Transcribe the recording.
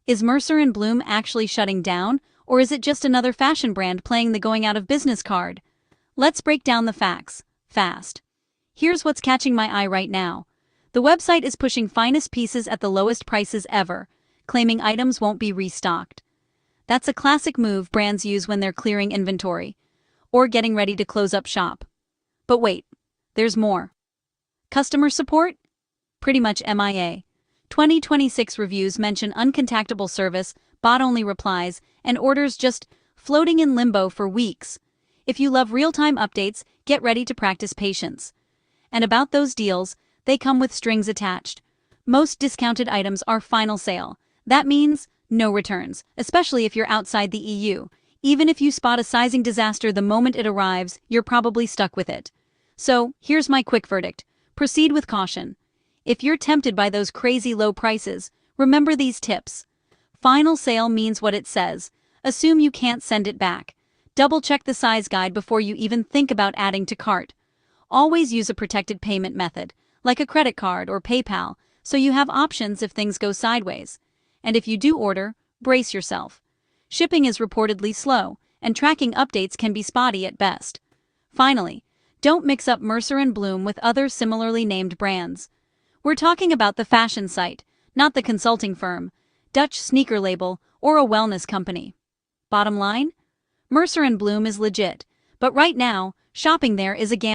Is Mercer and Bloom actually shutting down, or is it just another fashion brand playing the going out of business card? Let's break down the facts, fast. Here's what's catching my eye right now. The website is pushing finest pieces at the lowest prices ever, claiming items won't be restocked. That's a classic move brands use when they're clearing inventory, or getting ready to close up shop. But wait, there's more. Customer support? Pretty much MIA. 2026 reviews mention uncontactable service, bot-only replies, and orders just floating in limbo for weeks. If you love real-time updates, get ready to practice patience. And about those deals, they come with strings attached. Most discounted items are final sale. That means no returns, especially if you're outside the EU. Even if you spot a sizing disaster the moment it arrives, you're probably stuck with it. So, here's my quick verdict. Proceed with caution. If you're tempted by those crazy low prices, remember these tips. Final sale means what it says. Assume you can't send it back. Double-check the size guide before you even think about adding to cart. Always use a protected payment method, like a credit card or PayPal, so you have options if things go sideways. And if you do order, brace yourself. Shipping is reportedly slow, and tracking updates can be spotty at best. Finally, don't mix up Mercer and Bloom with other similarly named brands. We're talking about the fashion site, not the consulting firm, Dutch sneaker label, or a wellness company. Bottom line? Mercer and Bloom is legit, but right now, shopping there is a gamble.